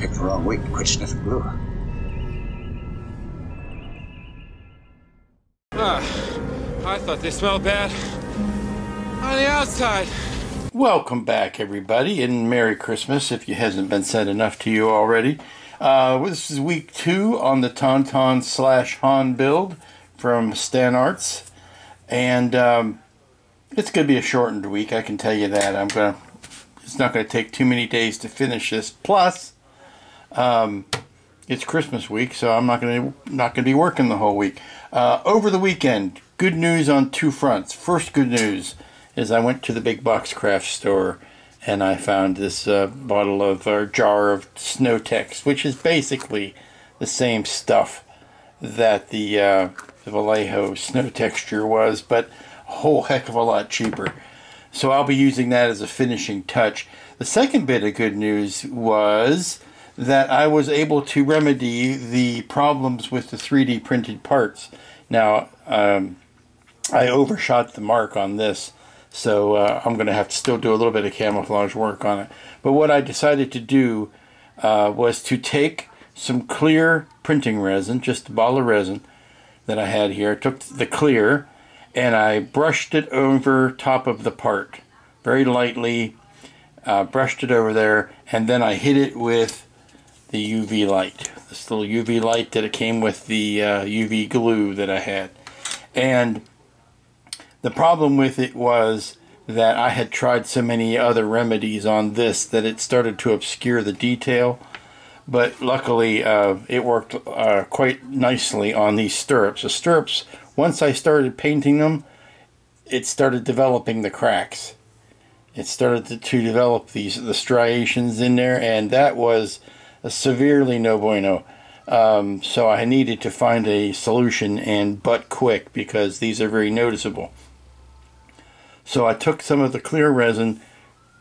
Picked the wrong week and quit sniffing glue. I thought they smelled bad on the outside. Welcome back, everybody, and Merry Christmas, if it hasn't been said enough to you already. This is week 2 on the taun-taun / Han build from Stannarts, and it's going to be a shortened week, I can tell you that. It's not going to take too many days to finish this. Plus, it's Christmas week, so I'm not going to be working the whole week. Over the weekend, good news on two fronts. First good news is I went to the big box craft store and I found this bottle of or jar of Snow-Tex, which is basically the same stuff that the Vallejo snow texture was, but a whole heck of a lot cheaper. So I'll be using that as a finishing touch. The second bit of good news was that I was able to remedy the problems with the 3D printed parts. Now, I overshot the mark on this, so I'm going to have to still do a little bit of camouflage work on it. But what I decided to do was to take some clear printing resin, just a bottle of resin that I had here. I took the clear and I brushed it over top of the part very lightly, brushed it over there, and then I hit it with the UV light, this little UV light that it came with the UV glue that I had. And the problem with it was that I had tried so many other remedies on this that it started to obscure the detail, but luckily it worked quite nicely on these stirrups. The stirrups, once I started painting them, it started developing the cracks. It started to develop the striations in there, and that was severely no bueno. So I needed to find a solution, and but quick, because these are very noticeable. So I took some of the clear resin,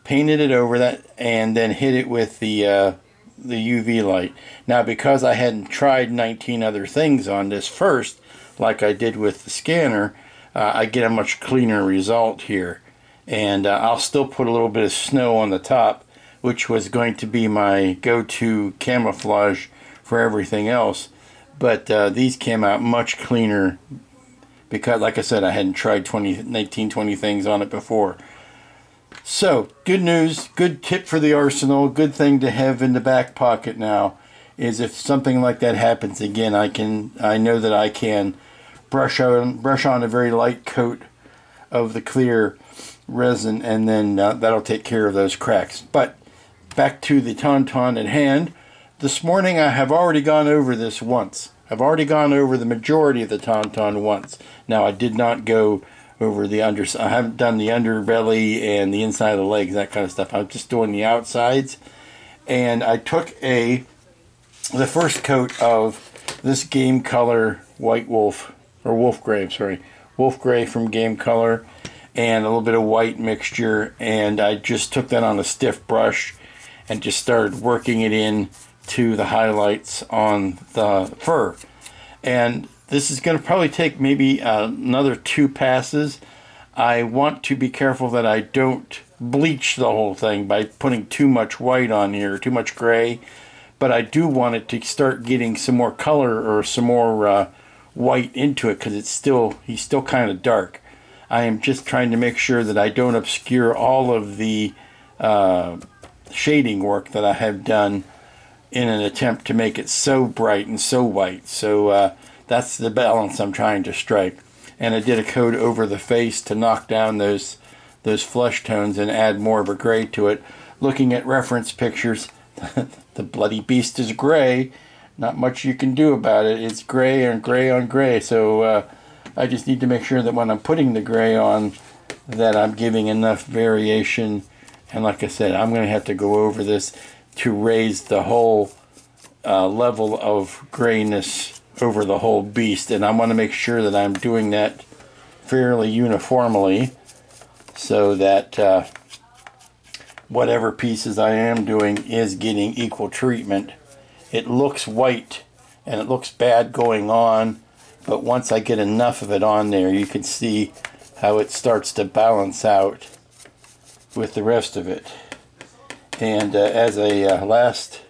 painted it over that, and then hit it with the UV light. Now, because I hadn't tried 19 other things on this first, like I did with the scanner, I get a much cleaner result here. And I'll still put a little bit of snow on the top, which was going to be my go-to camouflage for everything else. But these came out much cleaner because, like I said, I hadn't tried 19, 20 things on it before. So, good news, good tip for the arsenal, good thing to have in the back pocket now, is if something like that happens again, I know that I can brush on a very light coat of the clear resin, and then that'll take care of those cracks. But back to the taun-taun at hand. This morning I have already gone over this once. I've already gone over the majority of the taun-taun once. Now, I did not go over the I haven't done the underbelly and the inside of the legs, that kind of stuff. I'm just doing the outsides. And I took the first coat of this Game Color White Wolf, or Wolf Gray, sorry. Wolf Gray from Game Color, and a little bit of white mixture, and I just took that on a stiff brush and just started working it in to the highlights on the fur. And this is going to probably take maybe another 2 passes. I want to be careful that I don't bleach the whole thing by putting too much white on here, too much gray, but I do want it to start getting some more color or some more white into it, because he's still kind of dark. I am just trying to make sure that I don't obscure all of the shading work that I have done in an attempt to make it so bright and so white. So that's the balance I'm trying to strike. And I did a coat over the face to knock down those flesh tones and add more of a gray to it. Looking at reference pictures, the bloody beast is gray. Not much you can do about it. It's gray and gray on gray. So I just need to make sure that when I'm putting the gray on, that I'm giving enough variation. And like I said, I'm going to have to go over this to raise the whole level of grayness over the whole beast. And I want to make sure that I'm doing that fairly uniformly, so that whatever pieces I am doing is getting equal treatment. It looks white and it looks bad going on, but once I get enough of it on there, you can see how it starts to balance out with the rest of it. And as a last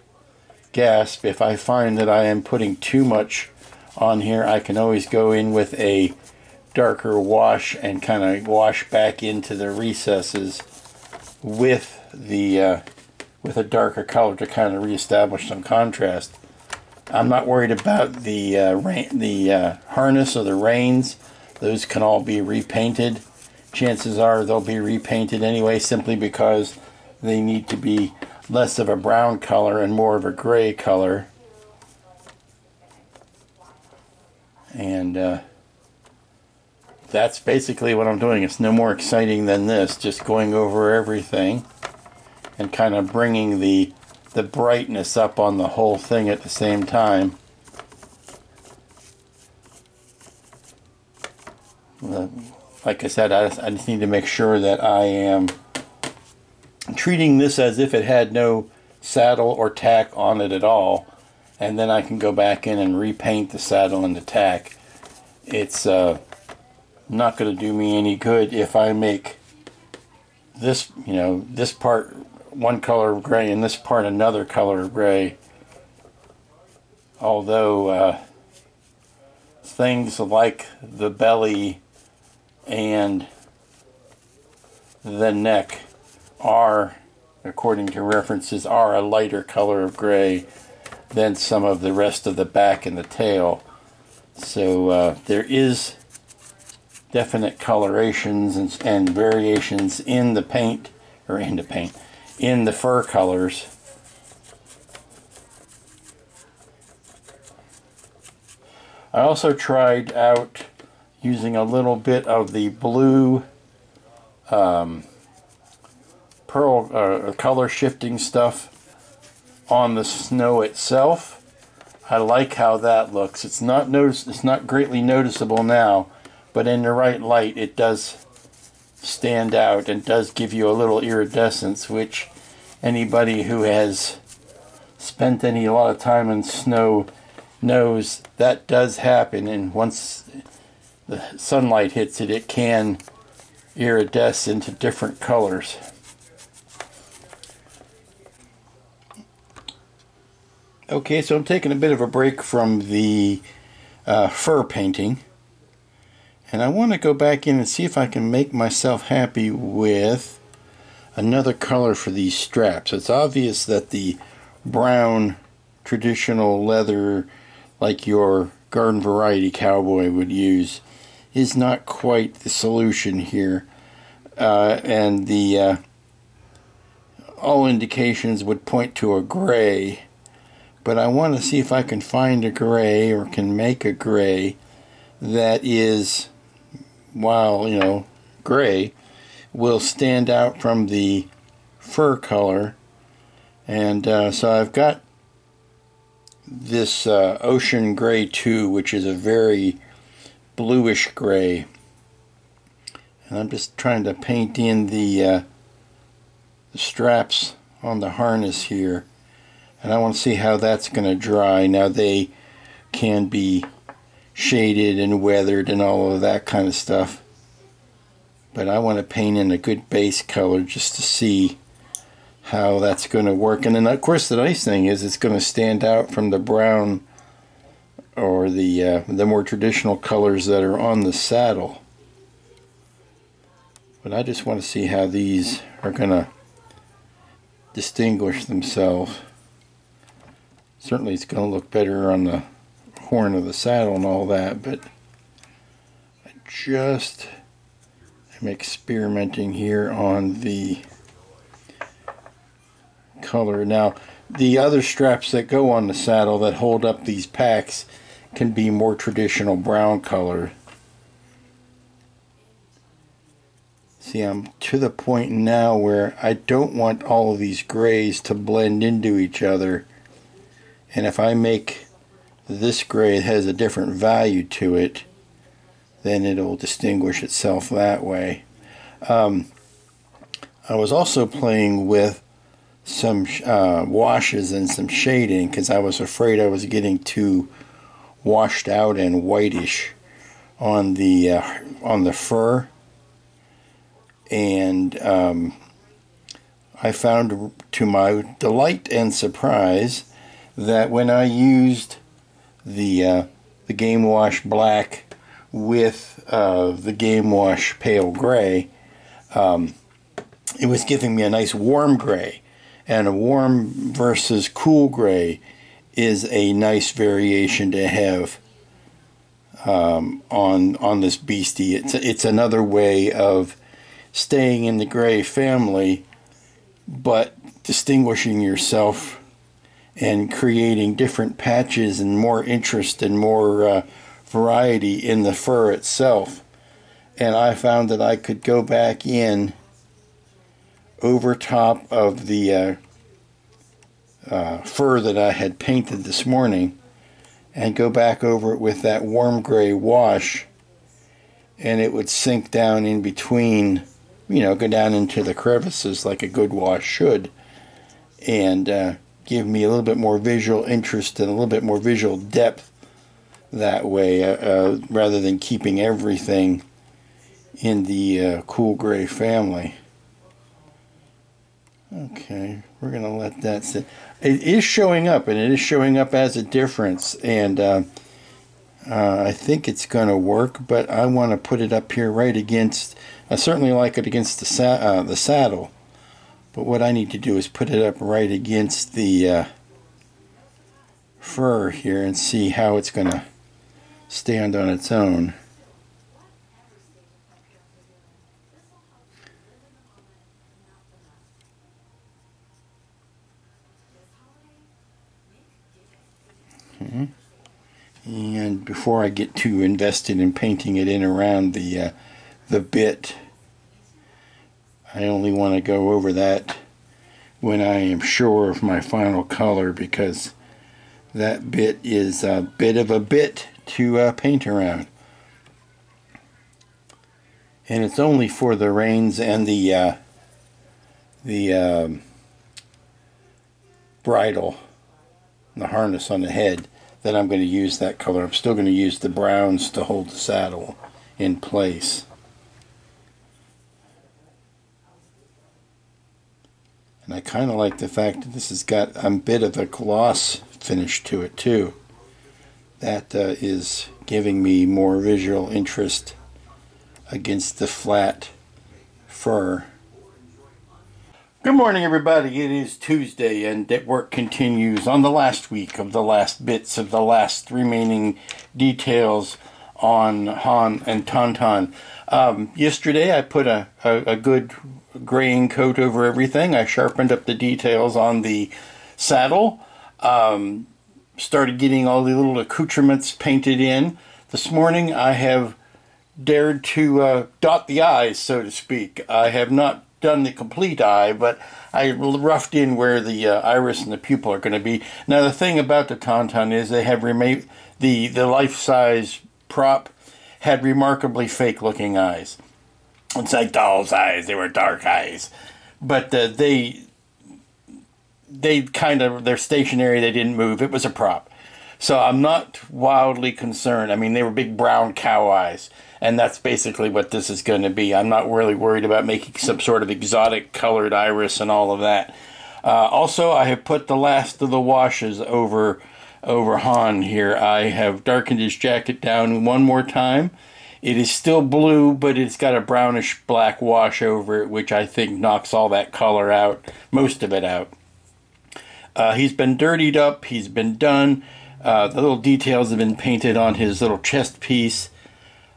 gasp. If I find that I am putting too much on here, I can always go in with a darker wash and kind of wash back into the recesses with the with a darker color to kind of reestablish some contrast. I'm not worried about the harness or the reins. Those can all be repainted. Chances are they'll be repainted anyway, simply because they need to be less of a brown color and more of a gray color. And that's basically what I'm doing. It's no more exciting than this, just going over everything and kind of bringing the brightness up on the whole thing at the same time. Like I said, I just need to make sure that I am treating this as if it had no saddle or tack on it at all, and then I can go back in and repaint the saddle and the tack. It's not going to do me any good if I make this, this part one color of gray and this part another color of gray. Although things like the belly and the neck are, according to references, are a lighter color of gray than some of the rest of the back and the tail. So there is definite colorations and variations in the paint, or in the fur colors. I also tried out using a little bit of the blue pearl color shifting stuff on the snow itself. I like how that looks. It's not greatly noticeable now, but in the right light it does stand out and does give you a little iridescence, which anybody who has spent a lot of time in snow knows that does happen, and once the sunlight hits it, it can iridesce into different colors. Okay, so I'm taking a bit of a break from the fur painting, and I want to go back in and see if I can make myself happy with another color for these straps. It's obvious that the brown traditional leather, like your garden variety cowboy would use, is not quite the solution here, and the all indications would point to a gray, but I want to see if I can find a gray or can make a gray that is, while gray, will stand out from the fur color. And so I've got this Ocean Gray 2, which is a very bluish gray, and I'm just trying to paint in the straps on the harness here, and I want to see how that's going to dry. Now, they can be shaded and weathered and all of that kind of stuff, but I want to paint in a good base color just to see how that's going to work. And then of course the nice thing is it's going to stand out from the brown or the more traditional colors that are on the saddle. But I just want to see how these are going to distinguish themselves. Certainly it's going to look better on the horn of the saddle and all that, but I just am experimenting here on the color. Now, the other straps that go on the saddle that hold up these packs can be more traditional brown color. See, I'm to the point now where I don't want all of these grays to blend into each other, and if I make this gray that has a different value to it, then it'll distinguish itself that way. I was also playing with some washes and some shading because I was afraid I was getting too washed out and whitish on the fur, and I found, to my delight and surprise, that when I used the Game Wash Black with the Game Wash Pale Gray, it was giving me a nice warm gray. And a warm versus cool gray is a nice variation to have on this beastie. It's another way of staying in the gray family, but distinguishing yourself and creating different patches and more interest and more variety in the fur itself. And I found that I could go back in over top of the fur that I had painted this morning and go back over it with that warm gray wash, and it would sink down in between, go down into the crevices like a good wash should, and give me a little bit more visual interest and a little bit more visual depth that way, rather than keeping everything in the cool gray family. Okay, we're going to let that sit. It is showing up, and it is showing up as a difference, and I think it's going to work, but I want to put it up here right against, I certainly like it against the saddle, but what I need to do is put it up right against the fur here and see how it's going to stand on its own. And before I get too invested in painting it in around the bit, I only want to go over that when I am sure of my final color, because that bit is a bit of a bit to paint around. And it's only for the reins and the bridle, the harness on the head, that I'm going to use that color. I'm still going to use the browns to hold the saddle in place. And I kind of like the fact that this has got a bit of a gloss finish to it too. That is giving me more visual interest against the flat fur. Good morning, everybody. It is Tuesday, and work continues on the last week of the last bits of the last remaining details on Han and taun-taun. Yesterday, I put a good graying coat over everything. I sharpened up the details on the saddle. Started getting all the little accoutrements painted in. This morning, I have dared to dot the I's, so to speak. I have not done the complete eye, but I roughed in where the iris and the pupil are going to be. Now, the thing about the taun-taun is they have the life-size prop had remarkably fake-looking eyes. It's like doll's eyes. They were dark eyes, but they're stationary. They didn't move. It was a prop, so I'm not wildly concerned. I mean, they were big brown cow eyes. And that's basically what this is going to be. I'm not really worried about making some sort of exotic colored iris and all of that. Also, I have put the last of the washes over Han here. I have darkened his jacket down one more time. It is still blue, but it's got a brownish black wash over it, which I think knocks all that color out, most of it out. He's been dirtied up. He's been done. The little details have been painted on his little chest piece.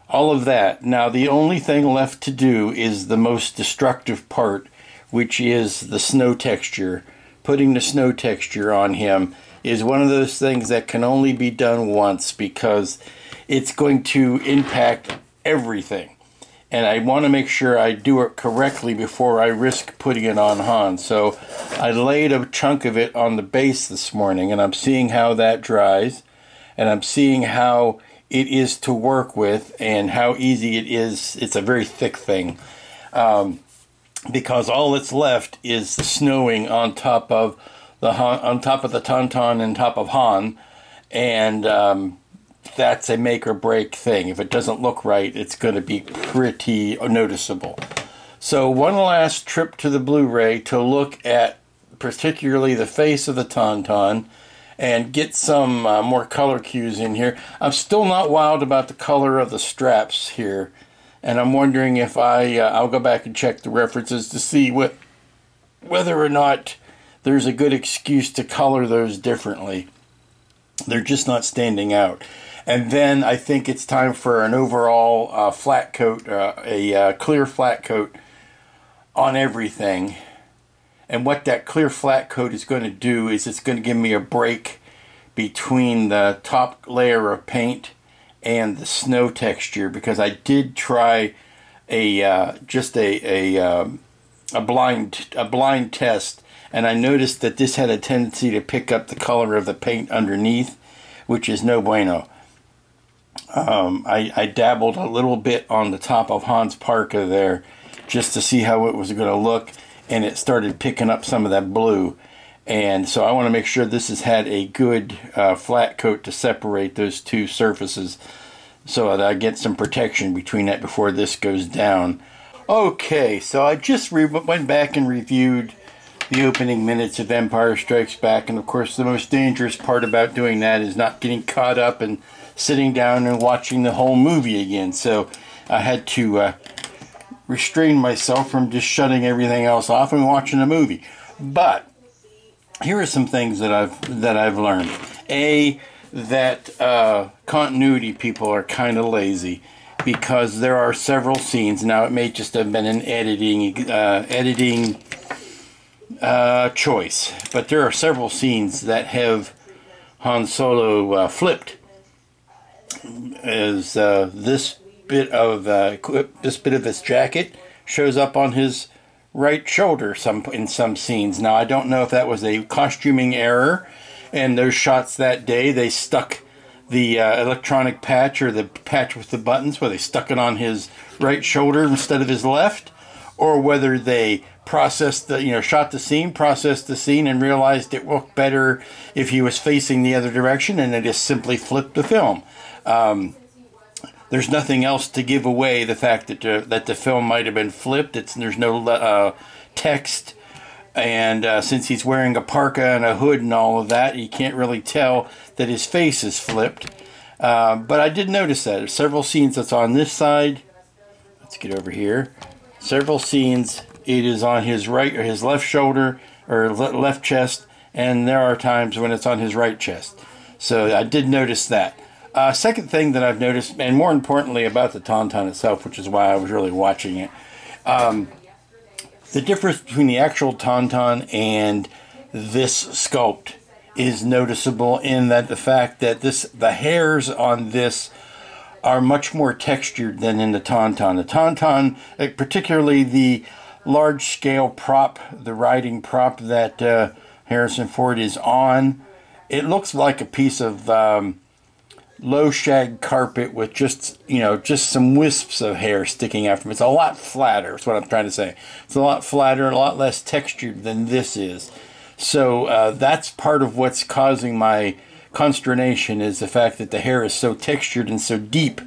All of that. Now, the only thing left to do is the most destructive part, which is the snow texture. Putting the snow texture on him is one of those things that can only be done once, because it's going to impact everything. And I want to make sure I do it correctly before I risk putting it on Han. So I laid a chunk of it on the base this morning, and I'm seeing how that dries, and I'm seeing how it is to work with and how easy it is. It's a very thick thing, because all that's left is the snowing on top of the taun-taun and top of Han, and that's a make or break thing. If it doesn't look right, it's going to be pretty noticeable. So one last trip to the Blu-ray to look at particularly the face of the taun-taun and get some more color cues in here. I'm still not wild about the color of the straps here, and I'm wondering if I'll go back and check the references to see whether or not there's a good excuse to color those differently. They're just not standing out. And then I think it's time for an overall flat coat, a clear flat coat on everything. And what that clear flat coat is going to do is it's going to give me a break between the top layer of paint and the snow texture, because I did try a blind test, and I noticed that this had a tendency to pick up the color of the paint underneath, which is no bueno. I dabbled a little bit on the top of Han's parka there just to see how it was going to look, and it started picking up some of that blue. And so I want to make sure this has had a good flat coat to separate those two surfaces so that I get some protection between that before this goes down. Okay, so I just went back and reviewed the opening minutes of Empire Strikes Back, and of course the most dangerous part about doing that is not getting caught up and sitting down and watching the whole movie again. So I had to restrain myself from just shutting everything else off and watching a movie. But here are some things that I've learned. That continuity people are kind of lazy, because there are several scenes. Now it may just have been an editing choice, but there are several scenes that have Han Solo flipped. As this bit of his jacket shows up on his right shoulder in some scenes. Now I don't know if that was a costuming error, and those shots that day they stuck the electronic patch, or the patch with the buttons, where they stuck it on his right shoulder instead of his left, or whether they processed shot the scene, processed the scene, and realized it worked better if he was facing the other direction, and they just simply flipped the film. There's nothing else to give away the fact that the film might have been flipped. There's no text, and since he's wearing a parka and a hood and all of that, you can't really tell that his face is flipped. But I did notice that there's several scenes that's on this side. Let's get over here. Several scenes it is on his right or his left shoulder or left chest, and there are times when it's on his right chest. So I did notice that. Second thing that I've noticed, and more importantly about the taun-taun itself, which is why I was really watching it, the difference between the actual taun-taun and this sculpt is noticeable in that the fact that the hairs on this are much more textured than in the taun-taun. The taun-taun, particularly the large-scale prop, the riding prop that Harrison Ford is on, it looks like a piece of low shag carpet with just some wisps of hair sticking out from it. It's a lot flatter, is what I'm trying to say. It's a lot flatter, a lot less textured than this is. So that's part of what's causing my consternation, is the fact that the hair is so textured and so deep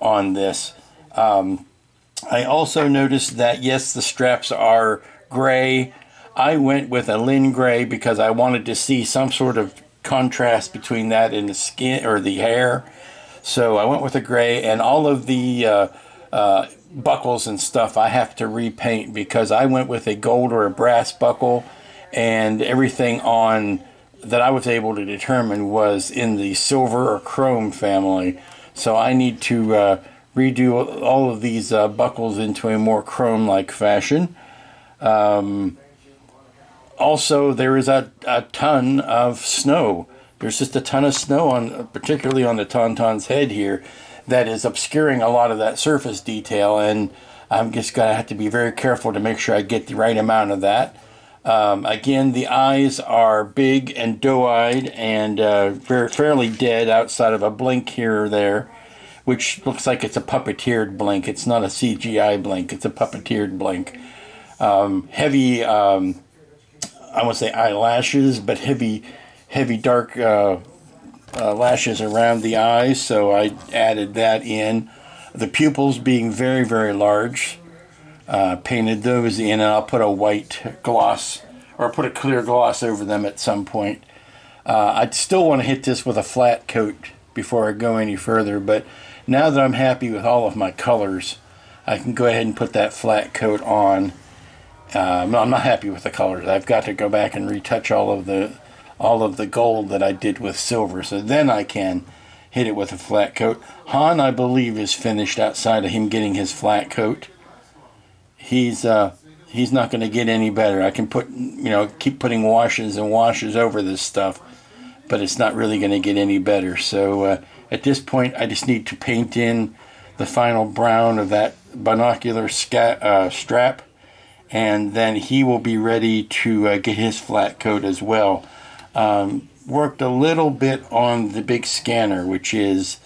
on this. I also noticed that, yes, the straps are gray. I went with a Lynn gray because I wanted to see some sort of contrast between that and the skin or the hair. So I went with a gray, and all of the buckles and stuff I have to repaint because I went with a gold or a brass buckle, and everything on that I was able to determine was in the silver or chrome family. So I need to redo all of these buckles into a more chrome-like fashion. Also, there is a ton of snow. There's just a ton of snow, particularly on the taun-taun's head here, that is obscuring a lot of that surface detail, and I'm just going to have to be very careful to make sure I get the right amount of that. Again, the eyes are big and doe-eyed and fairly dead outside of a blink here or there, which looks like it's a puppeteered blink. It's not a CGI blink. It's a puppeteered blink. Heavy, I won't say eyelashes, but heavy dark lashes around the eyes, so I added that in. The pupils being very, very large. Painted those in, and I'll put a white gloss, or put a clear gloss over them at some point. I'd still want to hit this with a flat coat before I go any further, but now that I'm happy with all of my colors, I can go ahead and put that flat coat on. I'm not happy with the colors. I've got to go back and retouch all of the gold that I did with silver, so then I can hit it with a flat coat. Han, I believe, is finished outside of him getting his flat coat. He's not going to get any better. I can keep putting washes and washes over this stuff, but it's not really going to get any better. So at this point, I just need to paint in the final brown of that binocular strap, and then he will be ready to get his flat coat as well. Worked a little bit on the big scanner, which is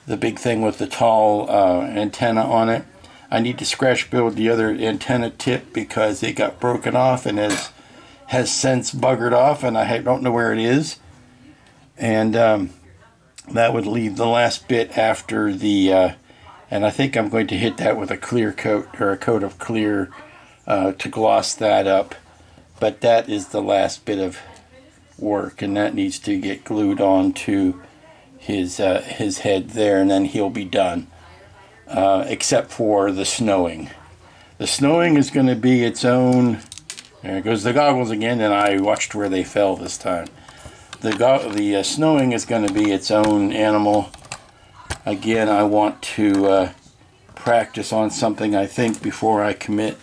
the big thing with the tall antenna on it. I need to scratch build the other antenna tip because it got broken off and has since buggered off, and I don't know where it is. And that would leave the last bit after the and I think I'm going to hit that with a clear coat, or a coat of clear, to gloss that up. But that is the last bit of work, and that needs to get glued on to his head there, and then he'll be done. Except for the snowing. The snowing is going to be its own. There goes the goggles again, and I watched where they fell this time. The snowing is going to be its own animal. Again, I want to practice on something, I think, before I commit.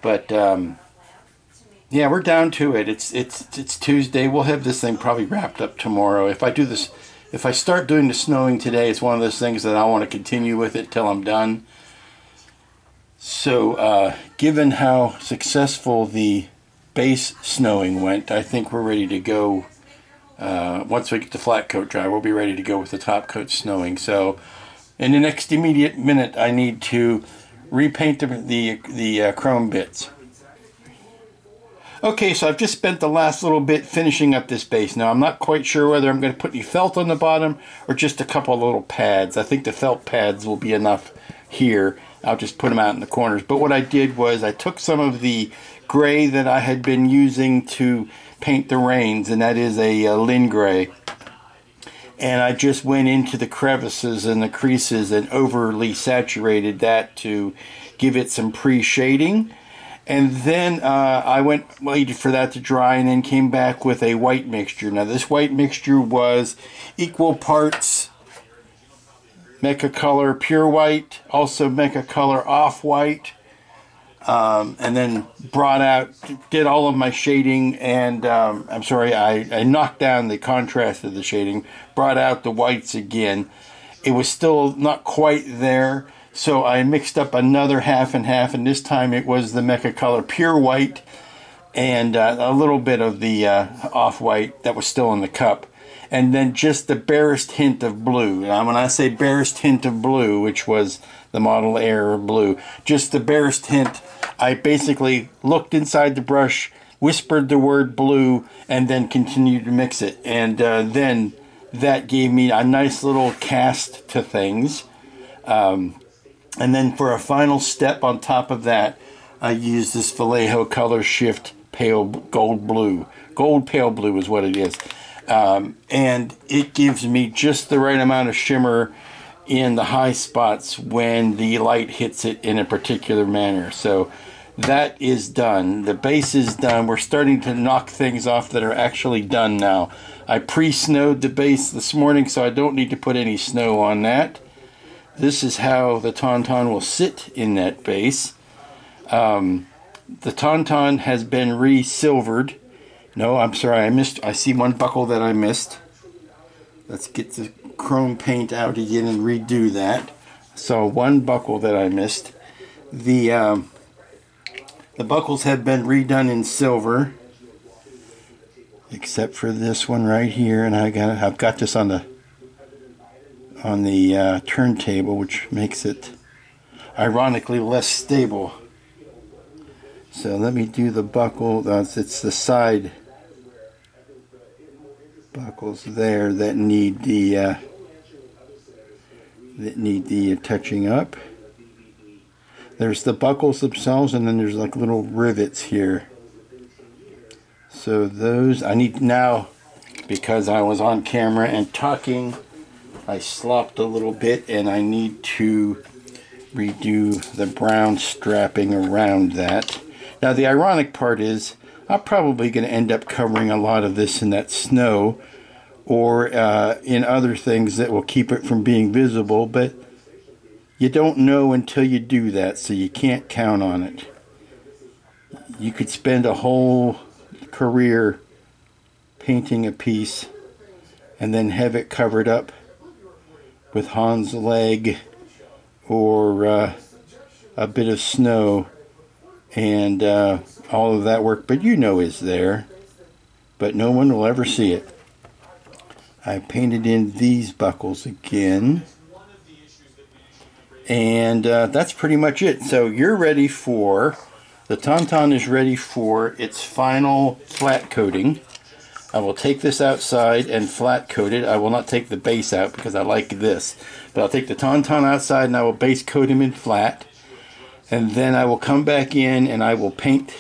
But yeah, we're down to it. It's Tuesday. We'll have this thing probably wrapped up tomorrow. If I start doing the snowing today, it's one of those things that I want to continue with it till I'm done. So, given how successful the base snowing went, I think we're ready to go. Once we get the flat coat dry, we'll be ready to go with the top coat snowing. So, in the next immediate minute, I need to repaint the chrome bits. Okay, so I've just spent the last little bit finishing up this base. Now, I'm not quite sure whether I'm going to put any felt on the bottom or just a couple of little pads. I think the felt pads will be enough here. I'll just put them out in the corners. But what I did was I took some of the gray that I had been using to paint the reins, and that is a Lin gray. And I just went into the crevices and the creases and overly saturated that to give it some pre-shading. And then I waited for that to dry, and then came back with a white mixture. Now, this white mixture was equal parts Mecha Color Pure White, also Mecha Color Off-White, and then did all of my shading, and I'm sorry, I knocked down the contrast of the shading, brought out the whites again. It was still not quite there. So I mixed up another half and half, and this time it was the Mecha Color Pure White and a little bit of the Off-White that was still in the cup. And then just the barest hint of blue. Now, when I say barest hint of blue, which was the Model Air blue, just the barest hint, I basically looked inside the brush, whispered the word blue, and then continued to mix it. And then that gave me a nice little cast to things. And then for a final step on top of that, I used this Vallejo Color Shift Pale Gold Blue. Gold Pale Blue is what it is. And it gives me just the right amount of shimmer in the high spots when the light hits it in a particular manner. So that is done. The base is done. We're starting to knock things off that are actually done now. I pre-snowed the base this morning, so I don't need to put any snow on that. This is how the taun-taun will sit in that base. The taun-taun has been re-silvered. No, I'm sorry, I see one buckle that I missed. Let's get the chrome paint out again and redo that. So one buckle that I missed. The buckles have been redone in silver, except for this one right here, and I've got this on the turntable, which makes it ironically less stable. So let me do the buckle. It's the side buckles there that need the touching up. There's the buckles themselves, and then there's like little rivets here. So those I need now. because I was on camera and talking. I slopped a little bit, and I need to redo the brown strapping around that. Now the ironic part is I'm probably going to end up covering a lot of this in that snow or in other things that will keep it from being visible, but you don't know until you do that, so you can't count on it. You could spend a whole career painting a piece and then have it covered up with Han's leg or a bit of snow and all of that work, but you know is there, but no one will ever see it. I painted in these buckles again, and that's pretty much it. So you're ready for, the taun-taun is ready for its final flat coating. I will take this outside and flat coat it. I will not take the base out because I like this. But I'll take the taun-taun outside and I will base coat him in flat. And then I will come back in and I will paint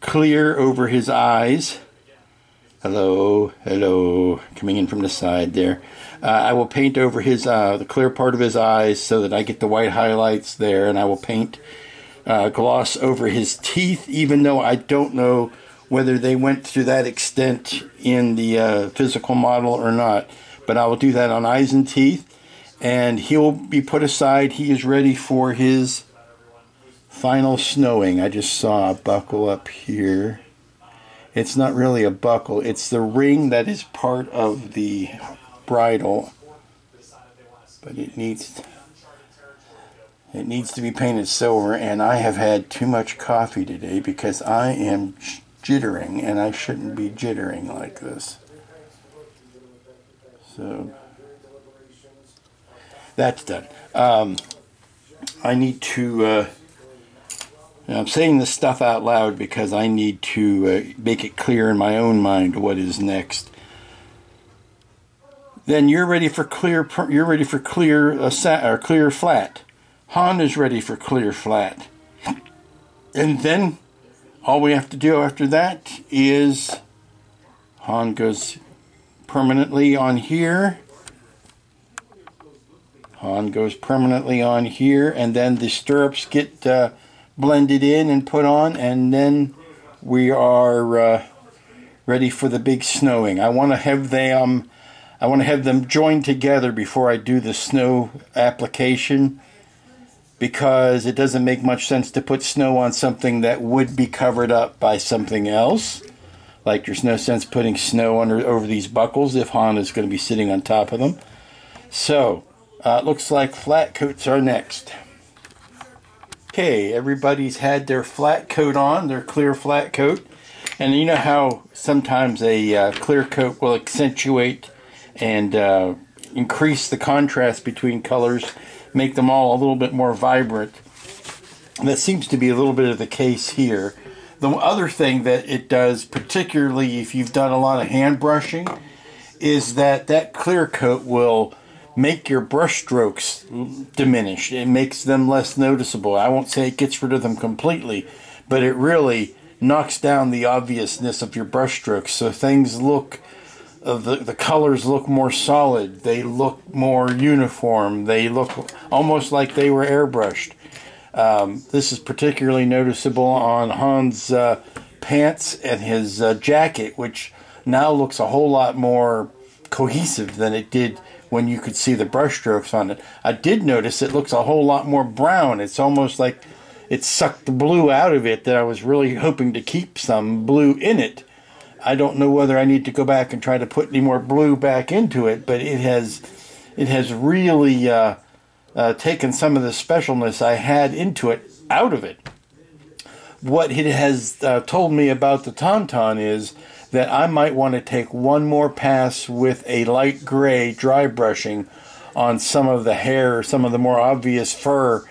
clear over his eyes. Hello, hello, coming in from the side there. I will paint over his the clear part of his eyes so that I get the white highlights there. And I will paint gloss over his teeth, even though I don't know whether they went to that extent in the physical model or not. But I will do that on eyes and teeth, and he'll be put aside. He is ready for his final snowing. I just saw a buckle up here. It's not really a buckle. It's the ring that is part of the bridle, but it needs to be painted silver, and I have had too much coffee today because I am jittering, and I shouldn't be jittering like this. So that's done. I need to I'm saying this stuff out loud because I need to make it clear in my own mind what is next. Then you're ready for clear. You're ready for clear clear flat. Han is ready for clear flat, and then all we have to do after that is Han goes permanently on here. Han goes permanently on here, and then the stirrups get blended in and put on, and then we are ready for the big snowing. I want to have them joined together before I do the snow application, because it doesn't make much sense to put snow on something that would be covered up by something else. Like there's no sense putting snow over these buckles if Han is going to be sitting on top of them. So, it looks like flat coats are next. Okay, everybody's had their flat coat on, their clear flat coat. And you know how sometimes a clear coat will accentuate and increase the contrast between colors, make them all a little bit more vibrant. And that seems to be a little bit of the case here. The other thing that it does, particularly if you've done a lot of hand brushing, is that clear coat will make your brush strokes diminish. It makes them less noticeable. I won't say it gets rid of them completely, but it really knocks down the obviousness of your brush strokes. So things look, the colors look more solid. They look more uniform. They look almost like they were airbrushed. This is particularly noticeable on Han's pants and his jacket, which now looks a whole lot more cohesive than it did when you could see the brush strokes on it. I did notice it looks a whole lot more brown. It's almost like it sucked the blue out of it that I was really hoping to keep some blue in it. I don't know whether I need to go back and try to put any more blue back into it, but it has really taken some of the specialness I had into it out of it. What it has told me about the taun-taun is that I might want to take one more pass with a light gray dry brushing on some of the hair, some of the more obvious fur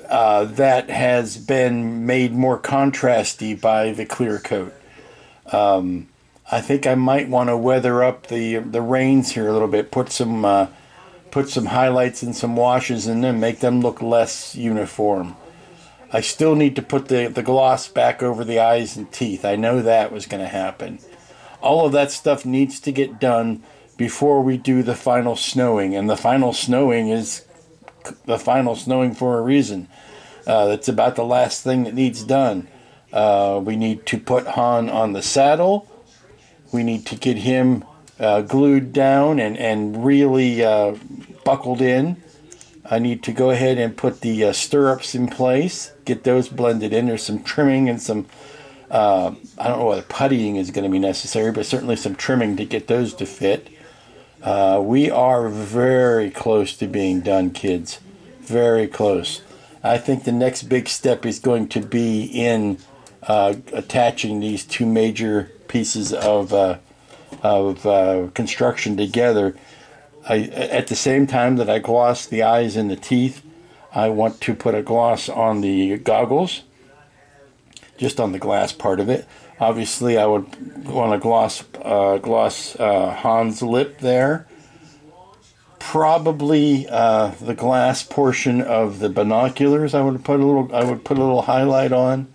that has been made more contrasty by the clear coat. I think I might want to weather up the reins here a little bit, put some highlights and some washes in them, make them look less uniform. I still need to put the gloss back over the eyes and teeth. I know that was going to happen. All of that stuff needs to get done before we do the final snowing. And the final snowing is the final snowing for a reason. That's about the last thing that needs done. We need to put Han on the saddle. We need to get him glued down and really buckled in. I need to go ahead and put the stirrups in place, get those blended in. There's some trimming and some, I don't know whether puttying is going to be necessary, but certainly some trimming to get those to fit. We are very close to being done, kids. Very close. I think the next big step is going to be in attaching these two major pieces of construction together. At the same time that I gloss the eyes and the teeth, I want to put a gloss on the goggles, just on the glass part of it. Obviously, I would want to gloss Han's lip there. Probably the glass portion of the binoculars. I would put a little highlight on.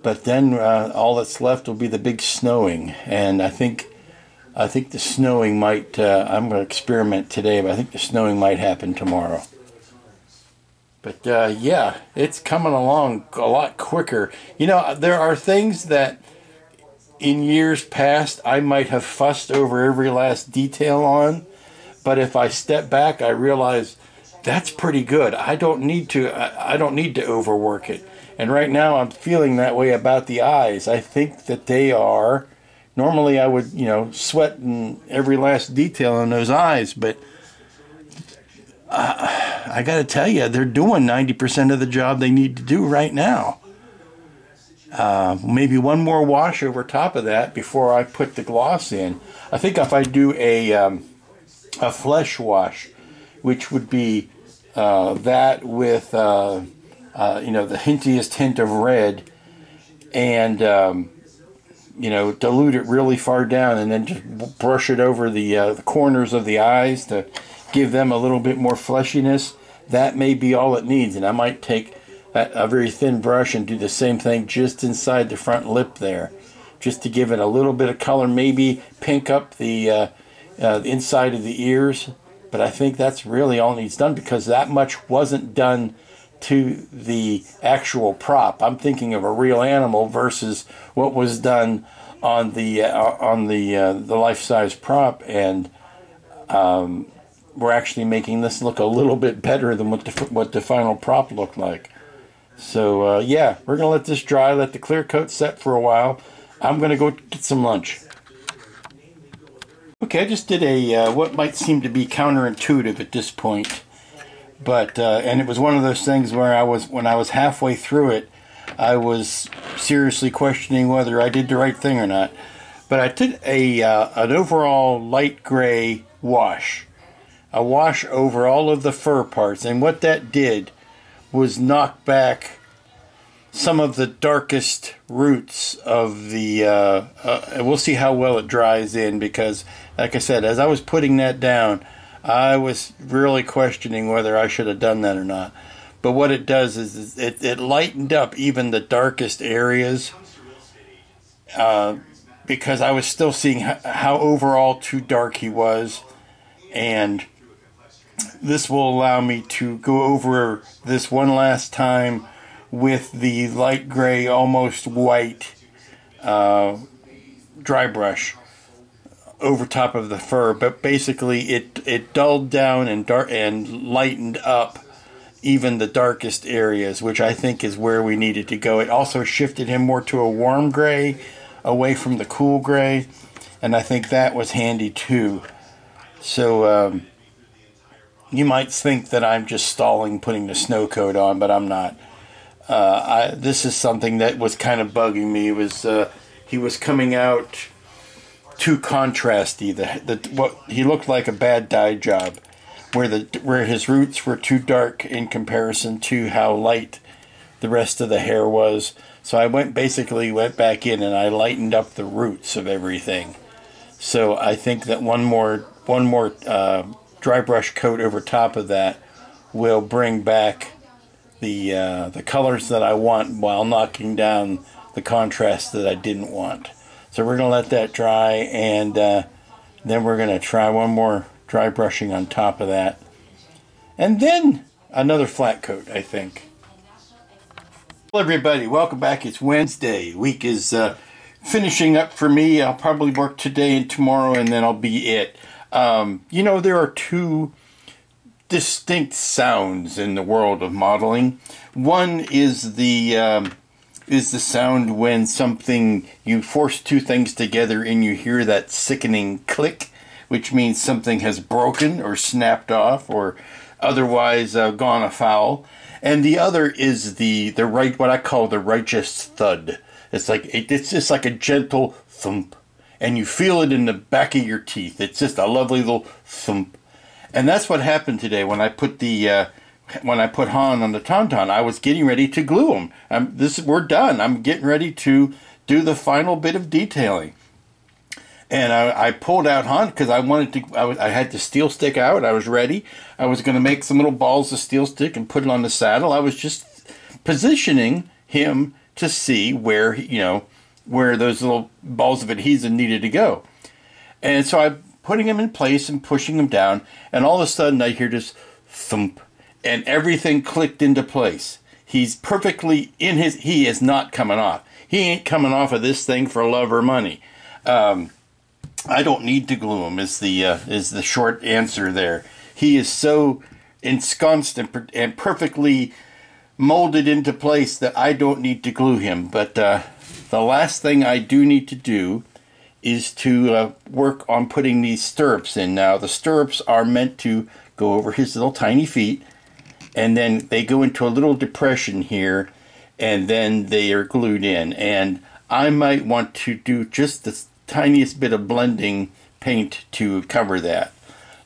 But then all that's left will be the big snowing, and I think the snowing might. I'm going to experiment today, but I think the snowing might happen tomorrow. But yeah, it's coming along a lot quicker. You know, there are things that in years past I might have fussed over every last detail on, but if I step back, I realize that's pretty good. I don't need to overwork it. And right now I'm feeling that way about the eyes. I think that they are. Normally I would, sweat in every last detail on those eyes, but I got to tell you, they're doing 90% of the job they need to do right now. Maybe one more wash over top of that before I put the gloss in. I think if I do a flesh wash, which would be that with the hintiest hint of red, and dilute it really far down, and then just brush it over the corners of the eyes to give them a little bit more fleshiness. That may be all it needs, and I might take a very thin brush and do the same thing just inside the front lip there, just to give it a little bit of color, maybe pink up the inside of the ears. But I think that's really all needs done, because that much wasn't done to the actual prop. I'm thinking of a real animal versus what was done on the life-size prop, and we're actually making this look a little bit better than what the final prop looked like. So yeah, we're gonna let this dry, let the clear coat set for a while. I'm gonna go get some lunch. Okay, I just did a what might seem to be counterintuitive at this point, but and it was one of those things where when I was halfway through it, I was seriously questioning whether I did the right thing or not. But I did an overall light gray wash. A wash over all of the fur parts, and what that did was knock back some of the darkest roots of the and we'll see how well it dries in, because like I said, as I was putting that down, I was really questioning whether I should have done that or not. But what it does is it lightened up even the darkest areas, because I was still seeing how overall too dark he was, and this will allow me to go over this one last time with the light gray, almost white dry brush over top of the fur. But basically it dulled down and lightened up even the darkest areas, which I think is where we needed to go. It also shifted him more to a warm gray away from the cool gray, and I think that was handy too. So you might think that I'm just stalling putting the snow coat on, but I'm not. This is something that was kind of bugging me. It was he was coming out too contrasty. What he looked like a bad dye job, where his roots were too dark in comparison to how light the rest of the hair was. So I went back in and I lightened up the roots of everything. So I think that one more dry brush coat over top of that will bring back the colors that I want while knocking down the contrast that I didn't want. So we're going to let that dry, and then we're going to try one more dry brushing on top of that. And then another flat coat, I think. Hello everybody, welcome back. It's Wednesday. Week is finishing up for me. I'll probably work today and tomorrow, and then I'll be it. You know, there are two distinct sounds in the world of modeling. One is the sound when you force two things together and you hear that sickening click, which means something has broken or snapped off or otherwise gone afoul. And the other is what I call the righteous thud. It's just like a gentle thump, and you feel it in the back of your teeth. It's just a lovely little thump. And that's what happened today when I put Han on the taun-taun. I was getting ready to glue him. We're done. I'm getting ready to do the final bit of detailing. And I pulled out Han because I had the steel stick out. I was ready. I was going to make some little balls of steel stick and put it on the saddle. I was just positioning him to see where those little balls of adhesive needed to go. And so I'm putting him in place and pushing him down, and all of a sudden I hear this thump, and everything clicked into place. He's perfectly he is not coming off. He ain't coming off of this thing for love or money. I don't need to glue him is the short answer there. He is so ensconced and perfectly molded into place that I don't need to glue him. But the last thing I do need to do is to work on putting these stirrups in. Now, the stirrups are meant to go over his little tiny feet, and then they go into a little depression here, and then they are glued in. And I might want to do just the tiniest bit of blending paint to cover that.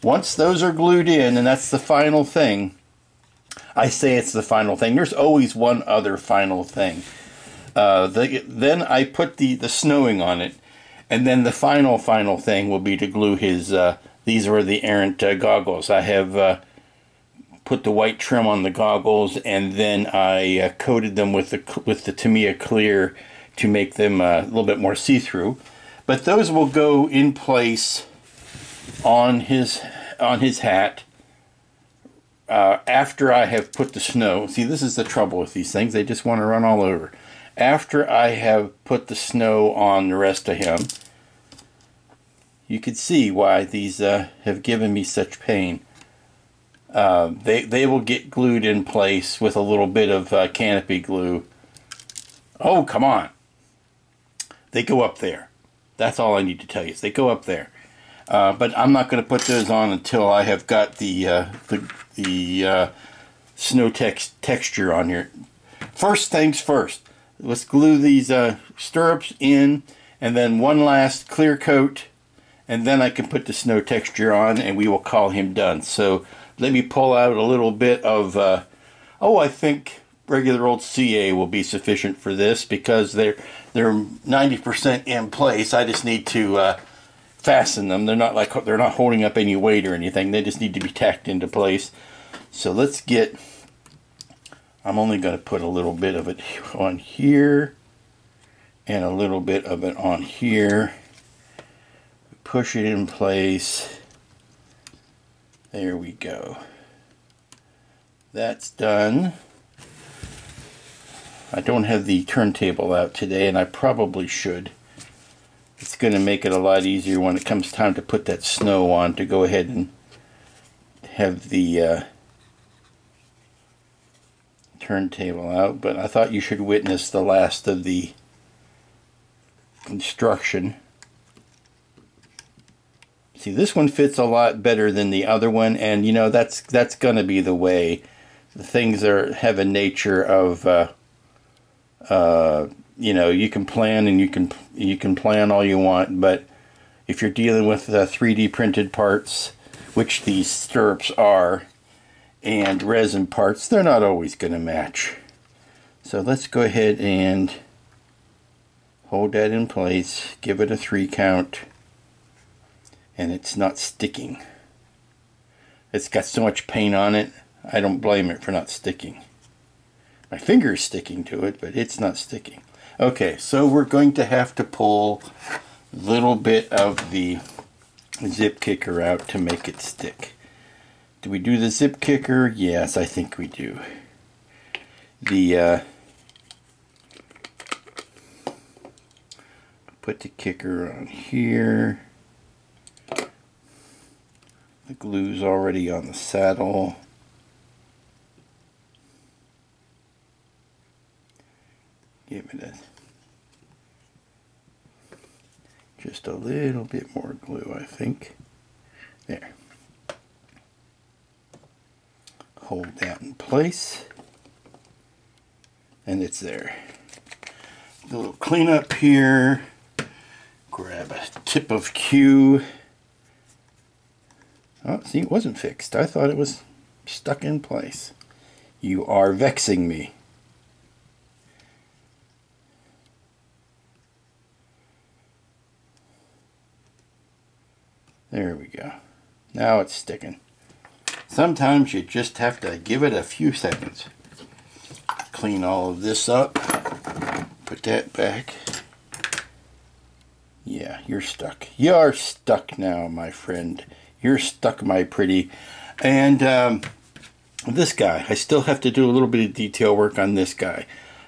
Once those are glued in, and that's the final thing, I say it's the final thing. There's always one other final thing. Then I put the snowing on it, and then the final thing will be to glue his, these are the errant goggles. I have put the white trim on the goggles, and then I coated them with the Tamiya clear to make them a little bit more see-through. But those will go in place on his hat after I have put the snow. See, this is the trouble with these things. They just want to run all over. After I have put the snow on the rest of him, you can see why these have given me such pain. They will get glued in place with a little bit of canopy glue. Oh, come on. They go up there. That's all I need to tell you is they go up there. But I'm not going to put those on until I have got the snow texture on here. First things first. Let's glue these stirrups in, and then one last clear coat, and then I can put the snow texture on, and we will call him done. So let me pull out a little bit of, I think regular old CA will be sufficient for this because they're 90% in place. I just need to fasten them. They're not holding up any weight or anything. They just need to be tacked into place. So let's get, I'm only going to put a little bit of it on here and a little bit of it on here. Push it in place. There we go. That's done. I don't have the turntable out today, and I probably should. It's going to make it a lot easier when it comes time to put that snow on to go ahead and have the turntable out. But I thought you should witness the last of the construction. See, this one fits a lot better than the other one, and you know that's going to be the way. The things have a nature of you can plan and you can plan all you want, but if you're dealing with 3D printed parts, which these stirrups are, and resin parts, they're not always going to match. So let's go ahead and hold that in place, give it a 3 count, and it's not sticking. It's got so much paint on it, I don't blame it for not sticking. My finger is sticking to it, but it's not sticking. Okay, so we're going to have to pull a little bit of the zip kicker out to make it stick. Do we do the zip kicker? Yes, I think we do. Put the kicker on here. The glue's already on the saddle. Give it just a little bit more glue, I think. There. Hold that in place. And it's there. A little cleanup here. Grab a tip of Q. Oh, see, it wasn't fixed. I thought it was stuck in place. You are vexing me. There we go. Now it's sticking. Sometimes you just have to give it a few seconds. Clean all of this up. Put that back. Yeah, you're stuck. You're stuck now, my friend. You're stuck, my pretty. And this guy, I still have to do a little bit of detail work on this guy.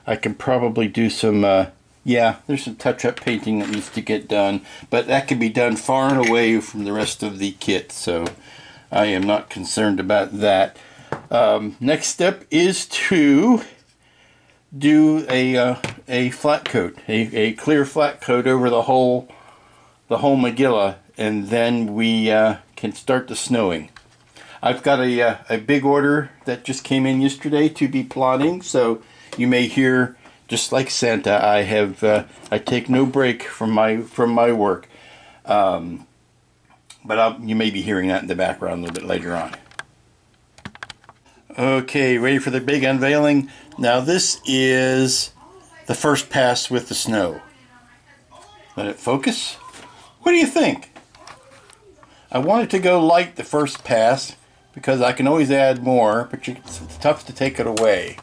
I can probably do some, yeah, there's some touch-up painting that needs to get done, but that can be done far and away from the rest of the kit, so I am not concerned about that. Next step is to do a flat coat, a clear flat coat over the whole Magilla, and then we can start the snowing. I've got a big order that just came in yesterday to be plotting, so you may hear, just like Santa, I take no break from my work, but you may be hearing that in the background a little bit later on. Okay, ready for the big unveiling? Now this is the first pass with the snow. Let it focus. What do you think? I wanted to go light the first pass because I can always add more, but it's tough to take it away.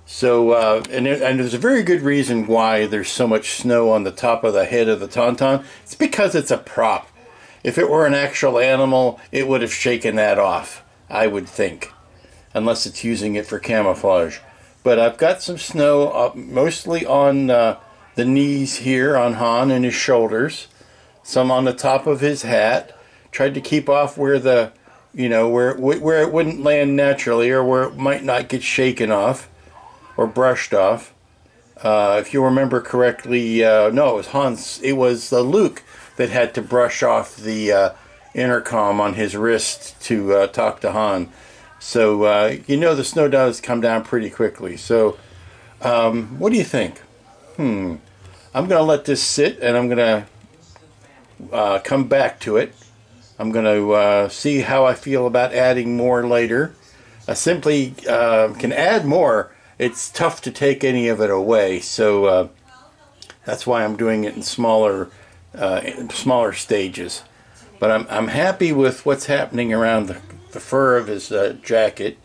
So, and there's a very good reason why there's so much snow on the top of the head of the taun-taun. It's because it's a prop. If it were an actual animal, it would have shaken that off, I would think, unless it's using it for camouflage. But I've got some snow mostly on the knees here on Han and his shoulders, some on the top of his hat. Tried to keep off where the, you know, where it wouldn't land naturally, or where it might not get shaken off or brushed off. If you remember correctly, no, it was Hans. It was Luke that had to brush off the intercom on his wrist to talk to Han. So you know the snow does come down pretty quickly. So what do you think? I'm going to let this sit, and I'm going to come back to it. I'm going to see how I feel about adding more later. I simply can add more. It's tough to take any of it away, so that's why I'm doing it in smaller stages. But I'm happy with what's happening around the fur of his jacket,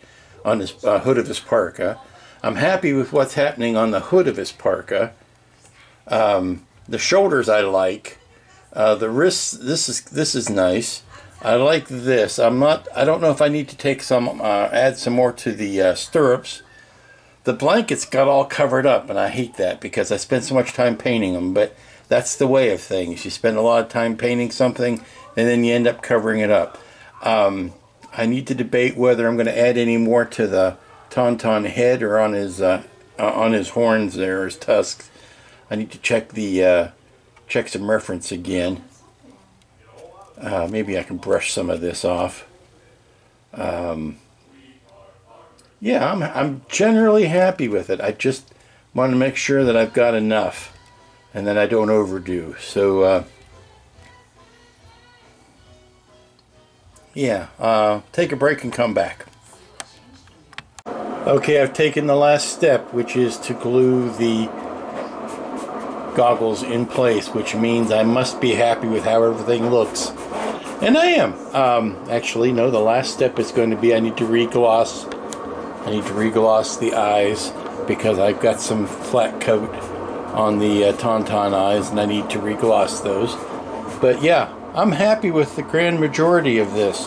on his hood of his parka. I'm happy with what's happening on the hood of his parka. The shoulders I like. The wrists, this is nice. I like this. I don't know if I need to take some, add some more to the stirrups. The blankets got all covered up, and I hate that because I spent so much time painting them, but that's the way of things. You spend a lot of time painting something, and then you end up covering it up. I need to debate whether I'm going to add any more to the taun-taun head or on his horns there, his tusks. I need to check some reference again. Maybe I can brush some of this off. Yeah, I'm generally happy with it. I just want to make sure that I've got enough and that I don't overdo. So, yeah, take a break and come back. Okay, I've taken the last step, which is to glue the goggles in place, which means I must be happy with how everything looks. And I am. Actually, no, the last step is going to be I need to regloss the eyes. because I've got some flat coat on the taun-taun eyes and I need to regloss those. But yeah, I'm happy with the grand majority of this.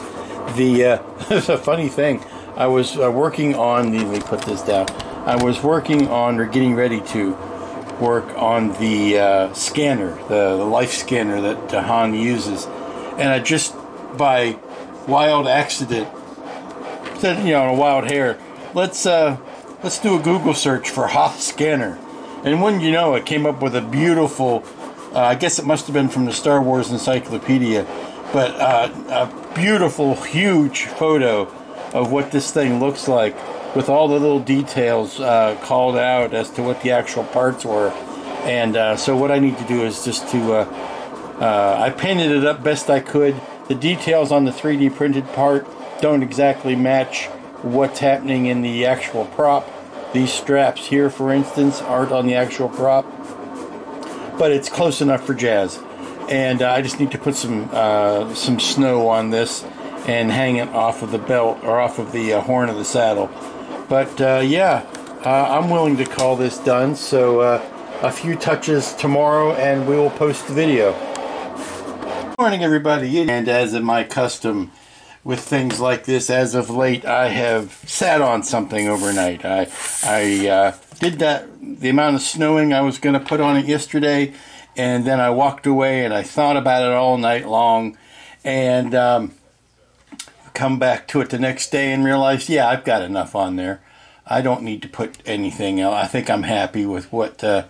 There's a funny thing. I was working on let me put this down. I was working on, or getting ready to work on the scanner, the life scanner that Han uses, and I just by wild accident said, a wild hair, let's do a Google search for Hoth scanner, and wouldn't you know, it came up with a beautiful, I guess it must have been from the Star Wars Encyclopedia, but a beautiful, huge photo of what this thing looks like, with all the little details called out as to what the actual parts were. And so what I need to do is just to, I painted it up best I could. The details on the 3D printed part don't exactly match what's happening in the actual prop. These straps here, for instance, aren't on the actual prop, but it's close enough for jazz. And I just need to put some snow on this and hang it off of the belt, or off of the horn of the saddle. But yeah, I'm willing to call this done. So a few touches tomorrow and we will post the video. Good morning, everybody. And as of my custom with things like this, as of late, I have sat on something overnight. I did the amount of snowing I was going to put on it yesterday, and then I walked away and I thought about it all night long, and come back to it the next day and realized, yeah, I've got enough on there. I don't need to put anything else. I think I'm happy with what the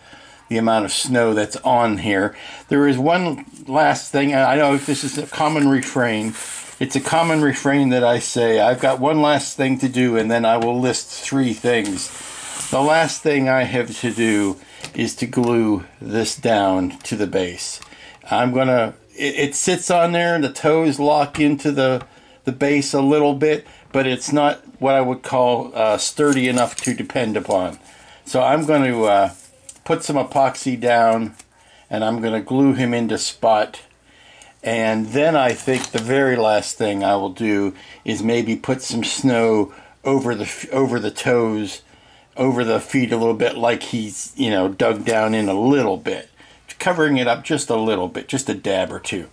amount of snow that's on here. There is one last thing. I know this is a common refrain. It's a common refrain that I say, I've got one last thing to do, and then I will list 3 things. The last thing I have to do is to glue this down to the base. It sits on there, and the toes lock into the base a little bit, but it's not what I would call sturdy enough to depend upon. So I'm going to put some epoxy down, and I'm going to glue him into spot. And then I think the very last thing I will do is maybe put some snow over the toes, over the feet a little bit, like he's, dug down in a little bit, covering it up just a little bit, just a dab or 2.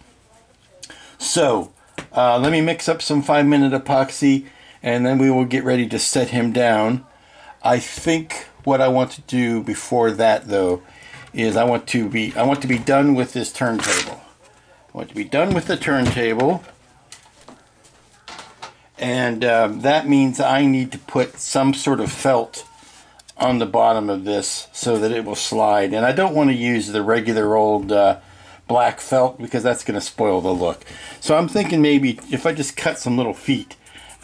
So let me mix up some 5-minute epoxy, and then we will get ready to set him down. I think what I want to do before that, though, is I want to be done with this turntable. I want to be done with the turntable, and that means I need to put some sort of felt on the bottom of this so that it will slide. And I don't want to use the regular old black felt, because that's going to spoil the look. So I'm thinking maybe if I just cut some little feet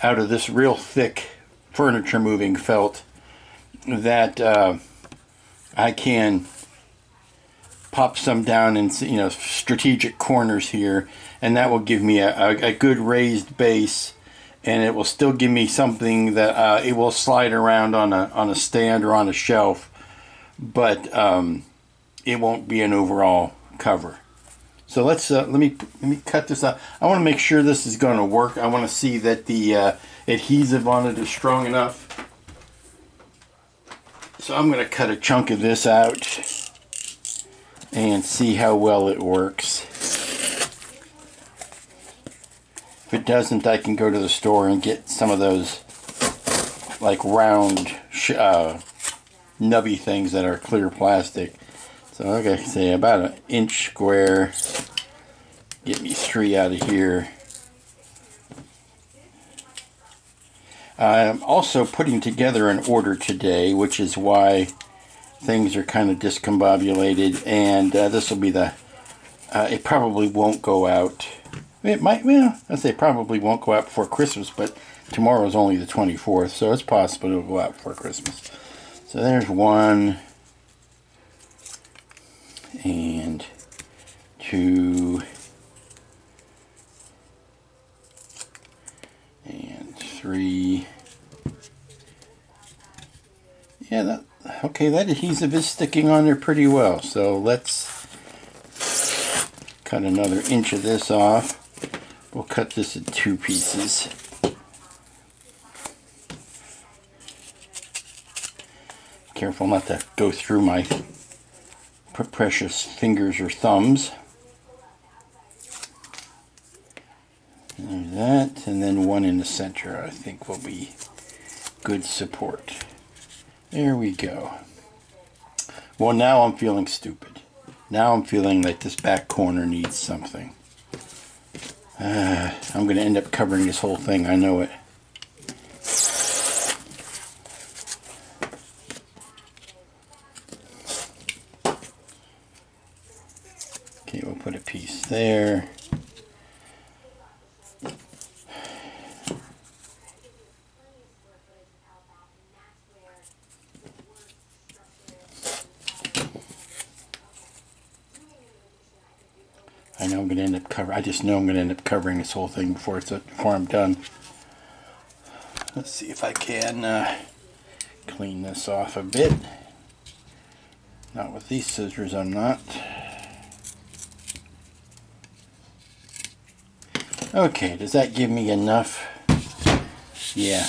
out of this real thick furniture moving felt, that I can pop some down in strategic corners here, and that will give me a good raised base, and it will still give me something that it will slide around on a stand or on a shelf, but it won't be an overall cover. So let me cut this out. I want to make sure this is going to work. I want to see that the adhesive on it is strong enough. So I'm going to cut a chunk of this out and see how well it works. If it doesn't, I can go to the store and get some of those like round nubby things that are clear plastic. So like I say, about 1 inch square. Get me 3 out of here. I'm also putting together an order today, which is why things are kind of discombobulated, and this will be it probably won't go out. It might, well, I say probably won't go out before Christmas, but tomorrow's only the 24th, so it's possible it'll go out before Christmas. So there's 1, and 2, and 3. Yeah, okay, that adhesive is sticking on there pretty well. So let's cut another 1 inch of this off. We'll cut this in 2 pieces. Careful not to go through my precious fingers or thumbs. There's that, and then one in the center I think will be good support. There we go. Well, now I'm feeling stupid. Now I'm feeling like this back corner needs something. I'm going to end up covering this whole thing, I know it. Okay, we'll put a piece there. I know I'm going to end up covering. I just know I'm going to end up covering this whole thing before I'm done. Let's see if I can clean this off a bit. Not with these scissors, I'm not. Okay, does that give me enough? Yeah,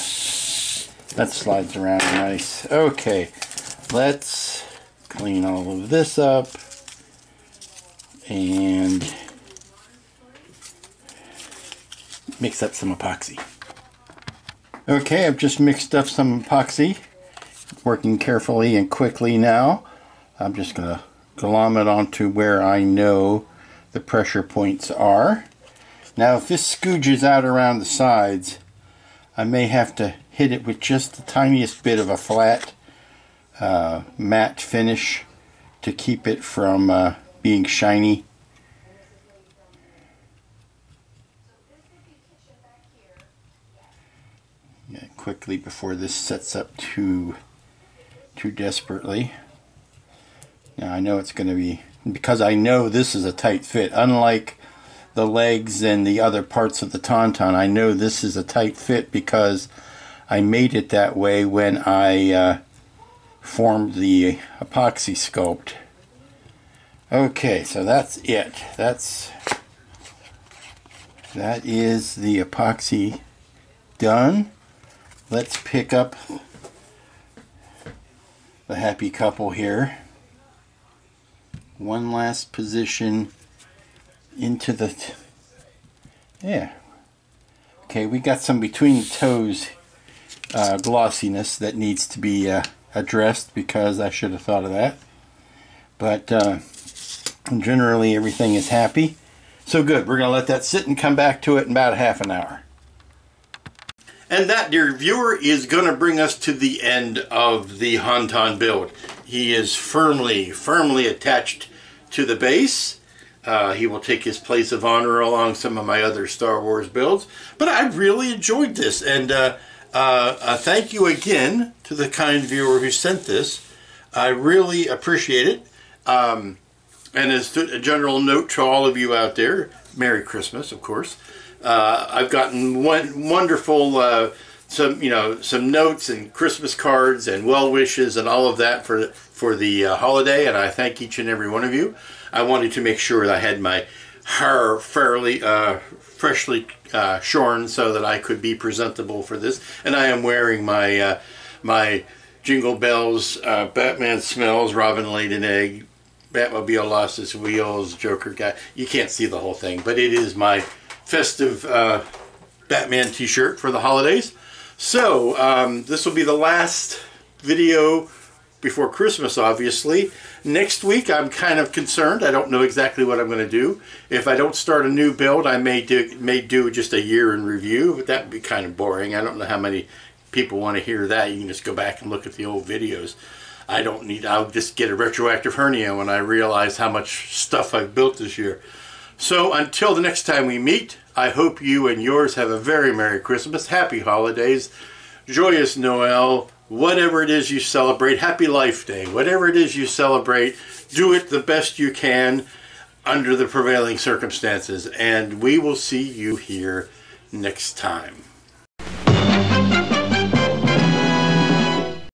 that slides around nice. Okay, let's clean all of this up. And mix up some epoxy. Okay, I've just mixed up some epoxy. Working carefully and quickly now. I'm just going to glom it onto where I know the pressure points are. Now if this scooges out around the sides, I may have to hit it with just the tiniest bit of a flat matte finish to keep it from being shiny. Yeah, quickly before this sets up too desperately. Now I know it's going to be, because I know this is a tight fit, unlike the legs and the other parts of the taun-taun, I know this is a tight fit because I made it that way when I formed the epoxy sculpt. Okay, so that's it. That is the epoxy done. Let's pick up the happy couple here. One last position into the... yeah. Okay, we got some between the toes glossiness that needs to be addressed, because I should have thought of that. But generally everything is happy. So good, we're going to let that sit and come back to it in about half an hour. And that, dear viewer, is going to bring us to the end of the Han-Taun build. He is firmly attached to the base. He will take his place of honor along some of my other Star Wars builds. But I really enjoyed this, and thank you again to the kind viewer who sent this. I really appreciate it. And as a general note to all of you out there, Merry Christmas, of course. I've gotten wonderful some notes and Christmas cards and well wishes and all of that for the holiday, and I thank each and every one of you. I wanted to make sure that I had my hair fairly freshly shorn so that I could be presentable for this, and I am wearing my my Jingle Bells, Batman Smells, Robin Laid an Egg, Batmobile Lost Its Wheels, Joker Guy. You can't see the whole thing, but it is my festive Batman t-shirt for the holidays. So this will be the last video before Christmas, obviously. Next week I'm kind of concerned. I don't know exactly what I'm going to do. If I don't start a new build, I may do just a year in review, but that would be kind of boring. I don't know how many people want to hear that. You can just go back and look at the old videos. I'll just get a retroactive hernia when I realize how much stuff I've built this year. So until the next time we meet, I hope you and yours have a very Merry Christmas, Happy Holidays, Joyous Noel, whatever it is you celebrate, Happy Life Day, whatever it is you celebrate, do it the best you can under the prevailing circumstances, and we will see you here next time.